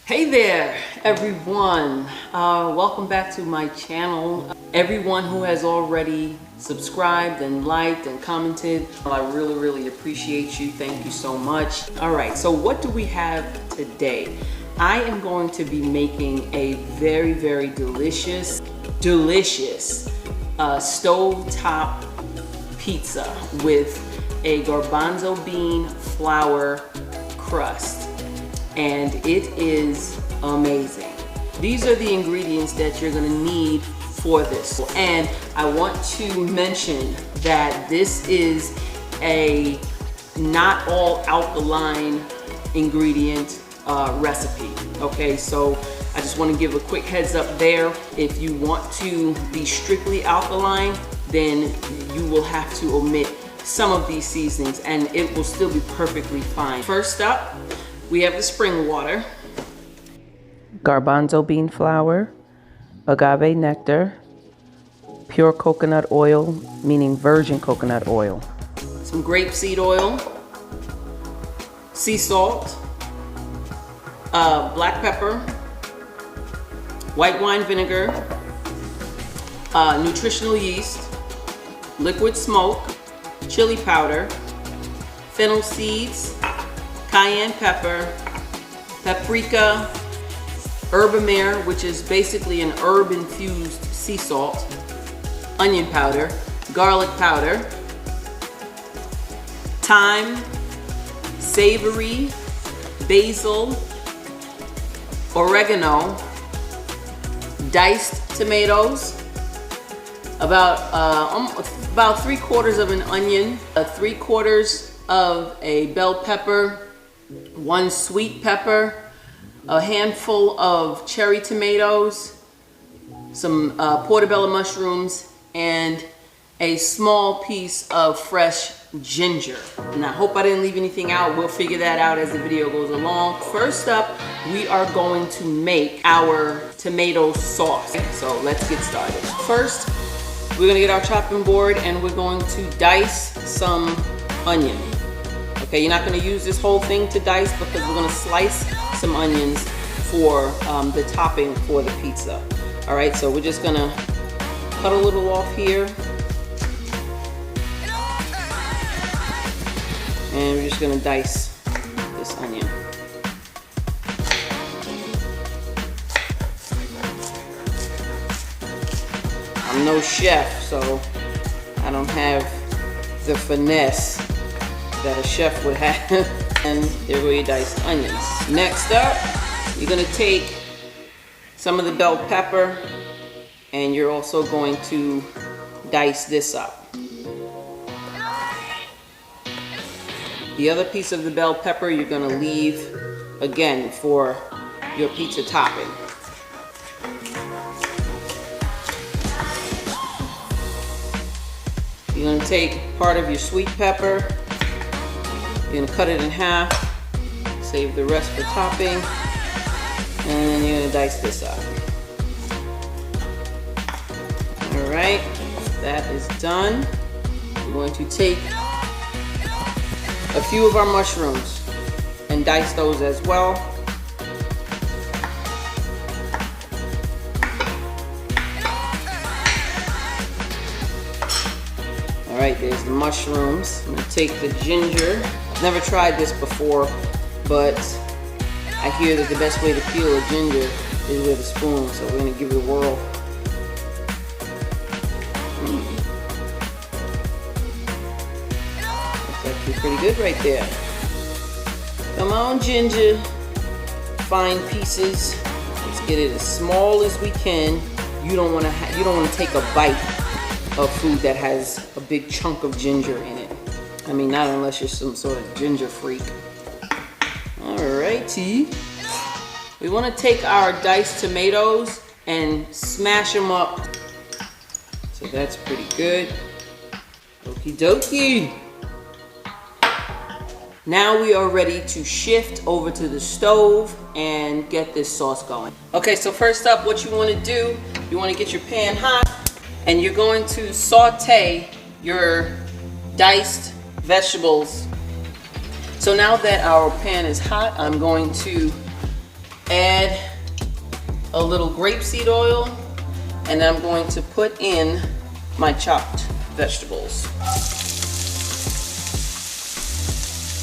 Hey there, everyone. Welcome back to my channel. Everyone who has already subscribed and liked and commented, I really appreciate you. Thank you so much. All right, so what do we have today? I am going to be making a very delicious stovetop pizza with a garbanzo bean flour crust. And it is amazing. These are the ingredients that you're gonna need for this. And I want to mention that this is a not all alkaline ingredient recipe. Okay, so I just want to give a quick heads up there. If you want to be strictly alkaline, then you will have to omit some of these seasonings and it will still be perfectly fine. First up, we have the spring water, garbanzo bean flour, agave nectar, pure coconut oil, meaning virgin coconut oil, some grapeseed oil, sea salt, black pepper, white wine vinegar, nutritional yeast, liquid smoke, chili powder, fennel seeds, cayenne pepper, paprika, herb amare, which is basically an herb infused sea salt, onion powder, garlic powder, thyme, savory, basil, oregano, diced tomatoes, about 3/4 of an onion, 3/4 of a bell pepper, 1 sweet pepper, a handful of cherry tomatoes, some portobello mushrooms, and a small piece of fresh ginger. And I hope I didn't leave anything out. We'll figure that out as the video goes along. First up, we are going to make our tomato sauce. So let's get started. First, we're gonna get our chopping board and we're going to dice some onion. Okay, you're not gonna use this whole thing to dice because we're gonna slice some onions for the topping for the pizza. All right, so we're just gonna cut a little off here. And we're just gonna dice this onion. I'm no chef, so I don't have the finesse that a chef would have. And there go your diced onions. Next up, you're gonna take some of the bell pepper and you're also going to dice this up. The other piece of the bell pepper you're gonna leave again for your pizza topping. You're gonna take part of your sweet pepper, you're gonna cut it in half, save the rest for topping, and then you're gonna dice this up. All right, that is done. We're going to take a few of our mushrooms and dice those as well. All right, there's the mushrooms. I'm gonna take the ginger. I've never tried this before, but I hear that the best way to peel a ginger is with a spoon, so we're gonna give it a whirl. Pretty good right there. Come on, ginger. Fine pieces. Let's get it as small as we can. You don't want to take a bite of food that has a big chunk of ginger in it. I mean, not unless you're some sort of ginger freak. Alrighty. We want to take our diced tomatoes and smash them up. So that's pretty good. Okie dokie. Now we are ready to shift over to the stove and get this sauce going. Okay, so first up, what you want to do, you want to get your pan hot and you're going to saute your diced vegetables. So now that our pan is hot, I'm going to add a little grapeseed oil, and I'm going to put in my chopped vegetables.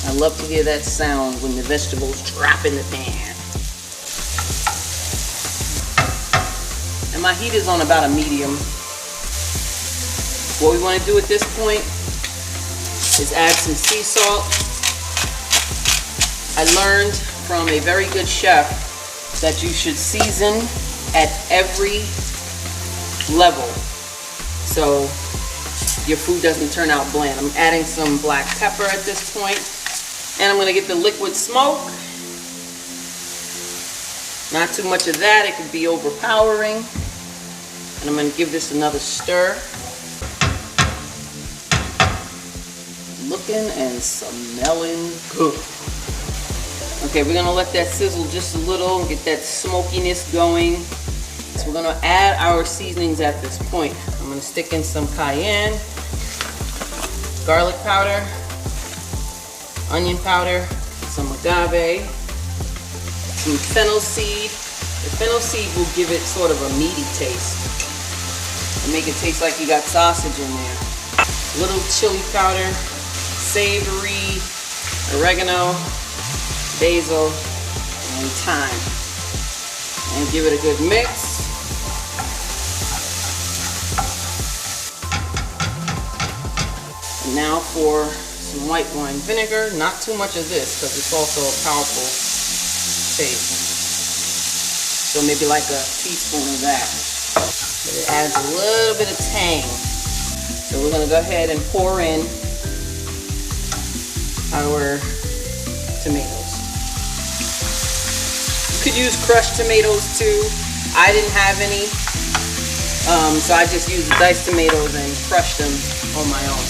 I love to hear that sound when the vegetables drop in the pan. And my heat is on about a medium. What we want to do at this point is add some sea salt. I learned from a very good chef that you should season at every level so your food doesn't turn out bland. I'm adding some black pepper at this point, and I'm going to get the liquid smoke. Not too much of that, it could be overpowering. And I'm going to give this another stir. Looking and smelling good. Okay, we're gonna let that sizzle just a little and get that smokiness going. So we're gonna add our seasonings at this point. I'm gonna stick in some cayenne, garlic powder, onion powder, some agave, some fennel seed. The fennel seed will give it sort of a meaty taste and make it taste like you got sausage in there. A little chili powder, savory, oregano, basil, and thyme. And give it a good mix. And now for some white wine vinegar. Not too much of this because it's also a powerful taste. So maybe like a teaspoon of that. But it adds a little bit of tang. So we're going to go ahead and pour in our tomatoes. You could use crushed tomatoes too. I didn't have any, so I just used the diced tomatoes and crushed them on my own.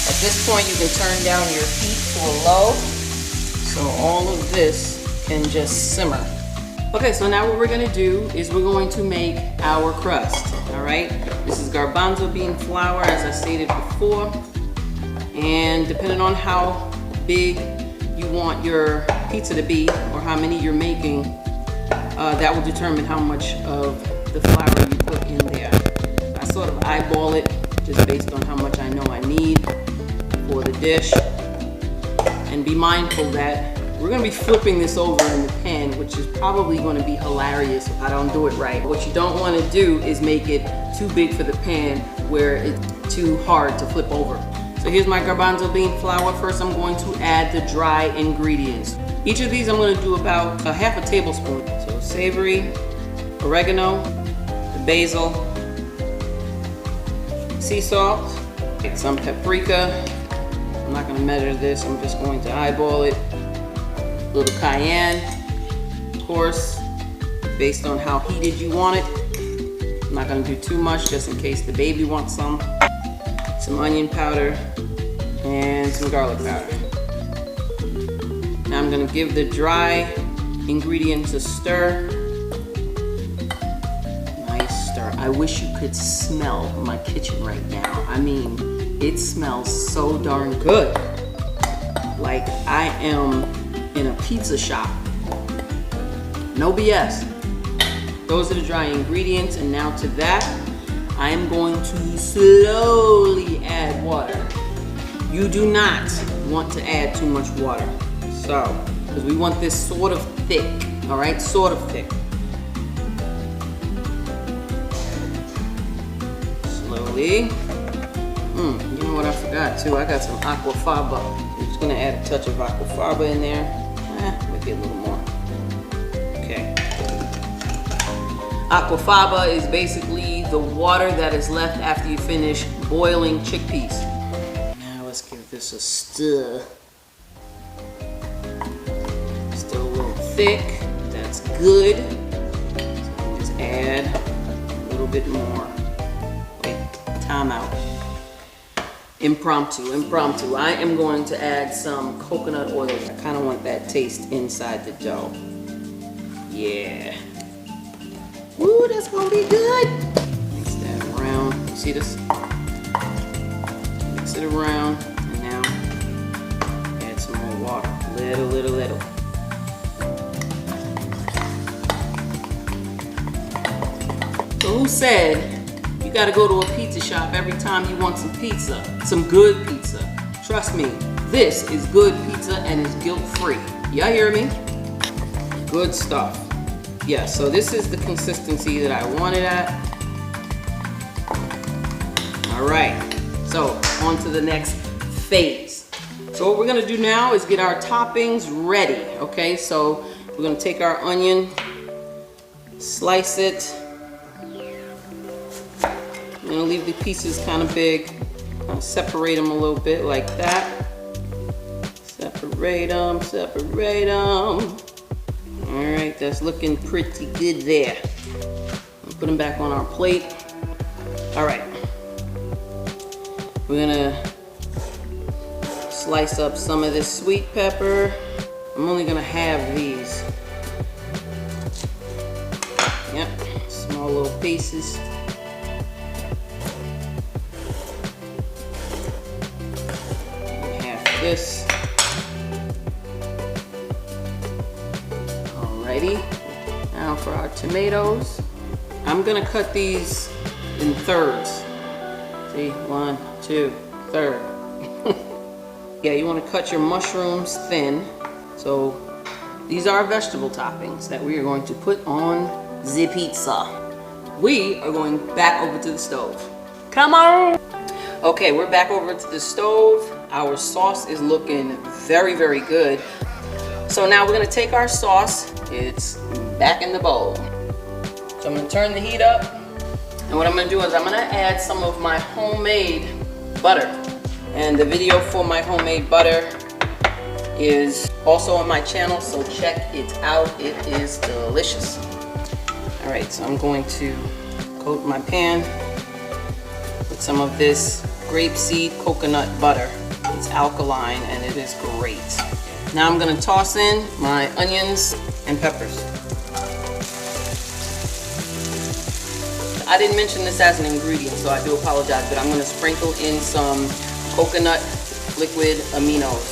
At this point, you can turn down your heat to a low, so all of this can just simmer. Okay, so now what we're gonna do is we're going to make our crust, all right? This is garbanzo bean flour, as I stated before, and depending on how big you want your pizza to be or how many you're making, that will determine how much of the flour you put in there. I sort of eyeball it just based on how much I know I need for the dish. And be mindful that we're gonna be flipping this over in the pan, which is probably gonna be hilarious if I don't do it right. What you don't wanna do is make it too big for the pan where it's too hard to flip over. So here's my garbanzo bean flour. First, I'm going to add the dry ingredients. Each of these I'm going to do about a half a tablespoon. So savory, oregano, the basil, sea salt, some paprika. I'm not going to measure this, I'm just going to eyeball it. A little cayenne, of course, based on how heated you want it. I'm not going to do too much just in case the baby wants some. Some onion powder, and some garlic powder. Now I'm going to give the dry ingredients a stir. Nice stir. I wish you could smell my kitchen right now. I mean, it smells so darn good. Like I am in a pizza shop. No BS. Those are the dry ingredients, and now to that, I am going to slowly add water. You do not want to add too much water. So, because we want this sort of thick, all right? Sort of thick. Slowly. You know what I forgot too? I got some aquafaba. I'm just gonna add a touch of aquafaba in there. Maybe a little more. Okay. Aquafaba is basically the water that is left after you finish boiling chickpeas. Now let's give this a stir. Still a little thick. That's good. So just add a little bit more. Wait, time out. Impromptu. I am going to add some coconut oil. I kind of want that taste inside the dough. Yeah. Ooh, that's gonna be good. Mix that around. You see this? Mix it around, and now add some more water. Little. So who said you gotta go to a pizza shop every time you want some pizza? Some good pizza. Trust me, this is good pizza and is guilt-free. Y'all hear me? Good stuff. Yeah, so this is the consistency that I wanted at. All right, so on to the next phase. So what we're gonna do now is get our toppings ready, okay? So we're gonna take our onion, slice it. I'm gonna leave the pieces kind of big. I'll separate them a little bit like that. Separate them, separate them. All right, that's looking pretty good there. I'll put them back on our plate. All right. We're gonna slice up some of this sweet pepper. I'm only gonna have these. Yep, small little pieces. Have this. Alrighty, now for our tomatoes. I'm gonna cut these in thirds. See, 1, 2, third. Yeah, you wanna cut your mushrooms thin. So these are vegetable toppings that we are going to put on the pizza. We are going back over to the stove. Come on! Okay, we're back over to the stove. Our sauce is looking very, very good. So now we're gonna take our sauce. It's back in the bowl. So I'm gonna turn the heat up. And what I'm gonna do is I'm gonna add some of my homemade butter. And the video for my homemade butter is also on my channel, so check it out. It is delicious. All right, so I'm going to coat my pan with some of this grapeseed coconut butter. It's alkaline and it is great. Now I'm gonna toss in my onions and peppers. I didn't mention this as an ingredient, so I do apologize, but I'm gonna sprinkle in some coconut liquid aminos.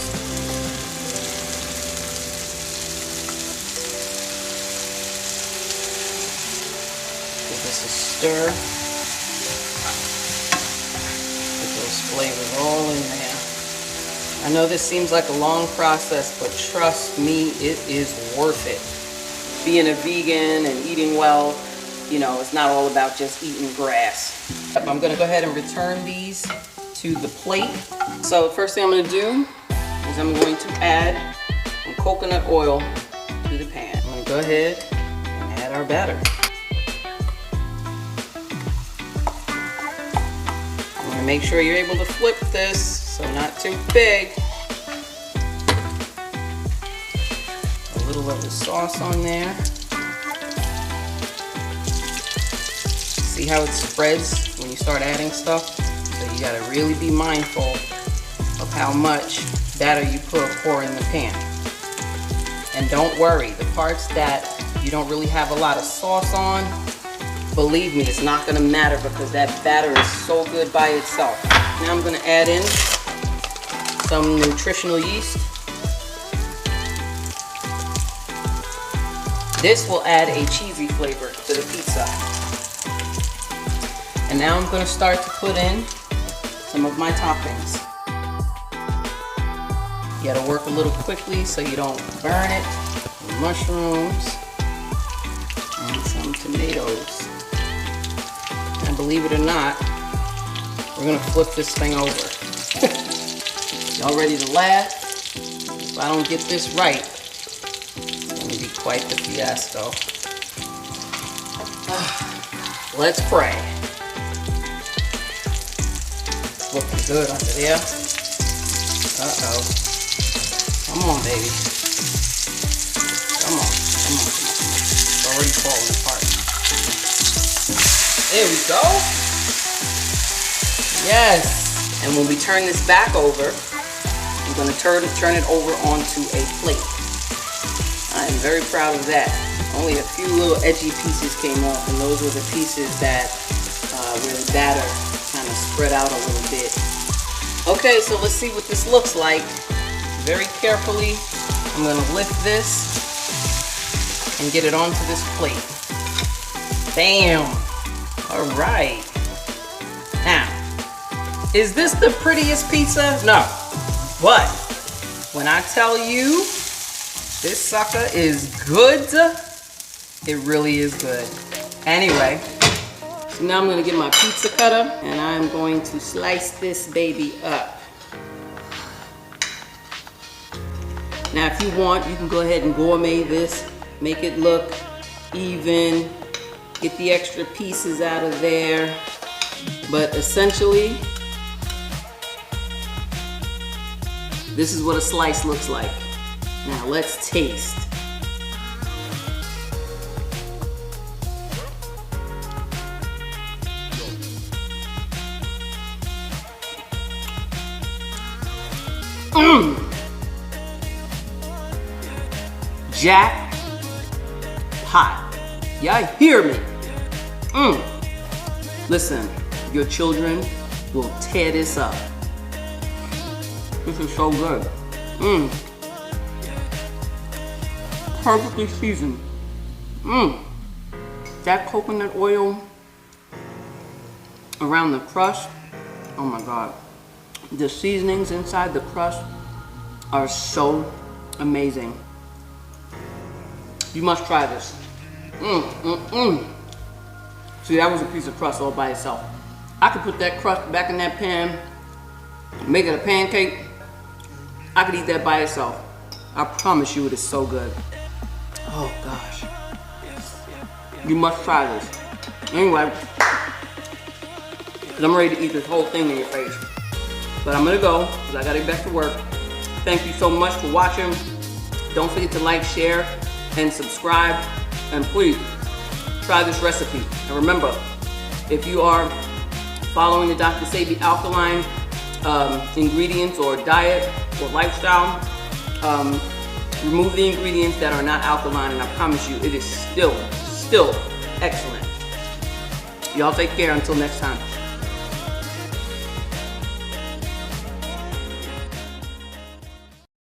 Give this a stir. Get those flavors all in there. I know this seems like a long process, but trust me, it is worth it. Being a vegan and eating well, you know, it's not all about just eating grass. I'm gonna go ahead and return these to the plate. So first thing I'm gonna do is I'm going to add some coconut oil to the pan. I'm gonna go ahead and add our batter. I'm gonna make sure you're able to flip this, so not too big. A little of the sauce on there. See how it spreads when you start adding stuff? So you gotta really be mindful of how much batter you pour in the pan. And don't worry, the parts that you don't really have a lot of sauce on, believe me, it's not gonna matter because that batter is so good by itself. Now I'm gonna add in some nutritional yeast. This will add a cheesy flavor to the pizza. And now I'm going to start to put in some of my toppings. You got to work a little quickly so you don't burn it. Some mushrooms and some tomatoes. And believe it or not, we're going to flip this thing over. Y'all ready to laugh? If I don't get this right, it's going to be quite the fiasco. Let's pray. Looking good under there. Uh-oh. Come on, baby. Come on. It's already falling apart. There we go. Yes. And when we turn this back over, I'm going to turn it over onto a plate. I am very proud of that. Only a few little edgy pieces came off, and those were the pieces that where the batter kind of spread out a little bit. Okay, so let's see what this looks like. Very carefully, I'm going to lift this and get it onto this plate. Bam! All right. Now, is this the prettiest pizza? No. But when I tell you this sucker is good, it really is good. Anyway, so now I'm gonna get my pizza cutter and I'm going to slice this baby up. Now, if you want, you can go ahead and gourmet this, make it look even, get the extra pieces out of there. But essentially, this is what a slice looks like. Now let's taste. Jackpot. Y'all hear me? Listen, your children will tear this up. This is so good. Perfectly seasoned. That coconut oil around the crust. Oh my God. The seasonings inside the crust are so amazing. You must try this. See, that was a piece of crust all by itself. I could put that crust back in that pan, make it a pancake. I could eat that by itself. I promise you it is so good. Oh gosh. You must try this. Anyway, because I'm ready to eat this whole thing in your face. But I'm gonna go, because I gotta get back to work. Thank you so much for watching. Don't forget to like, share, and subscribe. And please, try this recipe. And remember, if you are following the Dr. Sebi alkaline ingredients or diet or lifestyle, remove the ingredients that are not alkaline, and I promise you, it is still excellent. Y'all take care until next time.